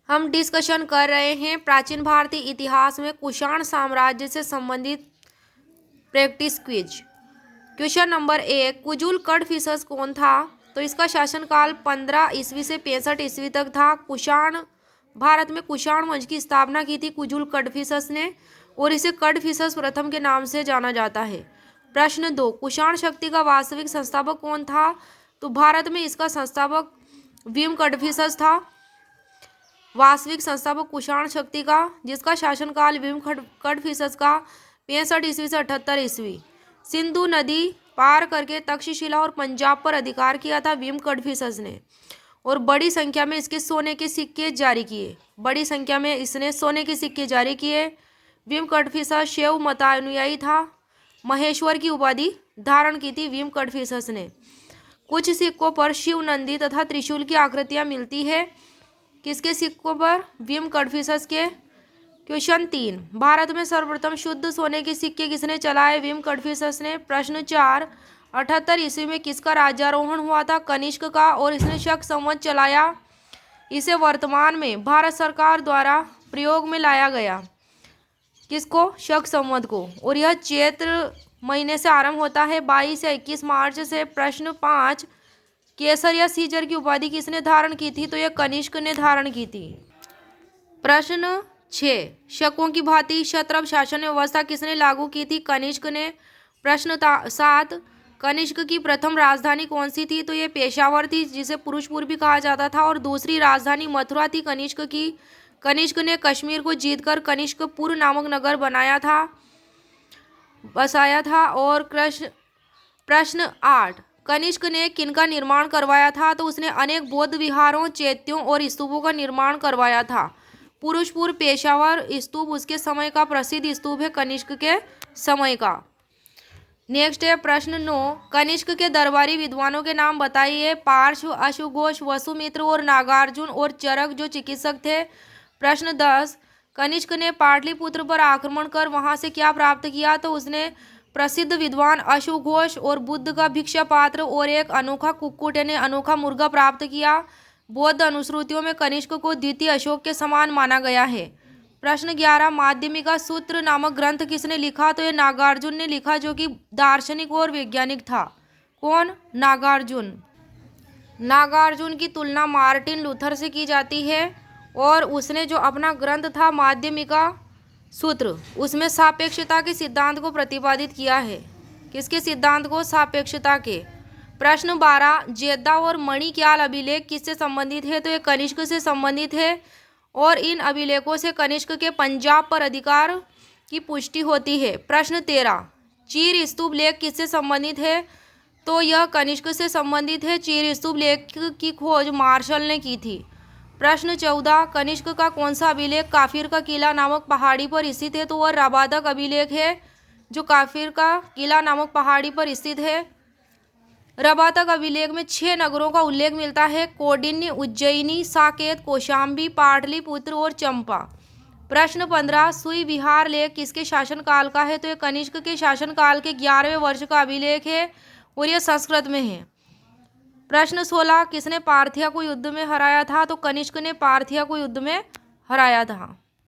हम डिस्कशन कर रहे हैं प्राचीन भारतीय इतिहास में कुषाण साम्राज्य से संबंधित practice quiz. Question number 1, Kujula Kadphises कौन था? तो इसका शासनकाल 15 ईस्वी से 65 ईस्वी तक था। कुषाण भारत में कुषाण वंश की स्थापना की थी कुजुल कडफिसस ने, और इसे कडफिसस प्रथम के नाम से जाना जाता है। प्रश्न 2, कुषाण शक्ति का वास्तविक संस्थापक कौन था? तो भारत में इसका संस्थापक भीम कडफिसस था। वास्तविक संस्थापक कुषाण शक्ति का, जिसका शासनकाल भीम कडफिसस का 65 ईस्वी से 78 ईस्वी। सिंधु नदी पार करके तक्षशिला और पंजाब पर अधिकार किया था भीम कडफिसस ने, और बड़ी संख्या में इसके सोने के सिक्के जारी किए। बड़ी संख्या में इसने सोने के सिक्के जारी किए। भीम कडफिसस शैव मतानुयायी था। महेश्वर की उपाधि धारण की थी भीम कडफिसस ने। कुछ सिक्कों पर शिव, नंदी तथा त्रिशूल की आकृतियां मिलती है। किसके सिक्कों पर? भीम कडफिसस के। क्वेश्चन 3, भारत में सर्वप्रथम शुद्ध सोने के सिक्के किसने चलाए? भीम कडफिसस ने। प्रश्न 4, 78 ईस्वी में किसका राज्यारोहण हुआ था? कनिष्क का, और इसने शक संवत चलाया। इसे वर्तमान में भारत सरकार द्वारा प्रयोग में लाया गया। किसको? शक संवत को। और यह चैत्र महीने से आरंभ होता है, 22 से 21 मार्च से। प्रश्न 5, केसर या सीजर की उपाधि किसने धारण की थी? तो यह कनिष्क ने धारण की थी। प्रश्न 6, शकों की भांति क्षत्रप शासन व्यवस्था किसने लागू की थी? कनिष्क ने। प्रश्न 7, कनिष्क की प्रथम राजधानी कौन सी थी? तो ये पेशावर थी, जिसे पुरुषपुर भी कहा जाता था, और दूसरी राजधानी मथुरा थी कनिष्क की। कनिष्क ने कश्मीर को जीतकर कनिष्कपुर नामक नगर बसाया था। और प्रश्न 8, कनिष्क ने किनका निर्माण करवाया था? तो उसने अनेक बौद्ध विहारों, चैत्यों और स्तूपों का निर्माण करवाया था। पुरुषपुर, पेशावर स्तूप उसके समय का प्रसिद्ध स्तूप है, कनिष्क के समय का। नेक्स्ट है प्रश्न 9, कनिष्क के दरबारी विद्वानों के नाम बताइए। पार्श्व, अश्वघोष, वसुमित्र और नागार्जुन और चरक जो चिकित्सक थे। प्रश्न 10, कनिष्क ने पाटलिपुत्र पर आक्रमण कर वहां से क्या प्राप्त किया? तो उसने प्रसिद्ध विद्वान अश्वघोष और बुद्ध का भिक्षा पात्र और एक अनोखा कुक्कुट यानी अनोखा मुर्गा प्राप्त किया। बौद्ध अनुश्रुतियों में कनिष्क को द्वितीय अशोक के समान माना गया है। प्रश्न 11, माध्यमिका सूत्र नामक ग्रंथ किसने लिखा? तो यह नागार्जुन ने लिखा, जो कि दार्शनिक और वैज्ञानिक था। कौन? नागार्जुन। नागार्जुन की तुलना मार्टिन लूथर से की जाती है, और उसने जो अपना ग्रंथ था माध्यमिका सूत्र, उसमें सापेक्षता के सिद्धांत को प्रतिपादित किया है। किसके सिद्धांत को? सापेक्षता के। प्रश्न 12, जेद्दा और मणिक्याल अभिलेख किससे संबंधित है? तो ये कनिष्क से संबंधित है, और इन अभिलेखों से कनिष्क के पंजाब पर अधिकार की पुष्टि होती है। प्रश्न 13, चीर स्तूप लेख किससे संबंधित है? तो यह कनिष्क से संबंधित है। चीर स्तूप लेख की खोज मार्शल ने की थी। प्रश्न 14, कनिष्क का कौन सा अभिलेख काफिर का किला नामक पहाड़ी पर स्थित है? तो वह रबादक अभिलेख है, जो काफिर का किला नामक पहाड़ी पर स्थित है। रबादक अभिलेख में 6 नगरों का उल्लेख मिलता है: कौंडिन्य, उज्जयिनी, साकेत, कौशाम्बी, पाटलिपुत्र और चंपा। प्रश्न 15, सुई विहार लेख किसके शासनकाल का है? तो यह कनिष्क के शासनकाल के 11वें वर्ष का अभिलेख है, और यह संस्कृत में है। प्रश्न 16, किसने पार्थिया को युद्ध में हराया था? तो कनिष्क ने पार्थिया को युद्ध में हराया था।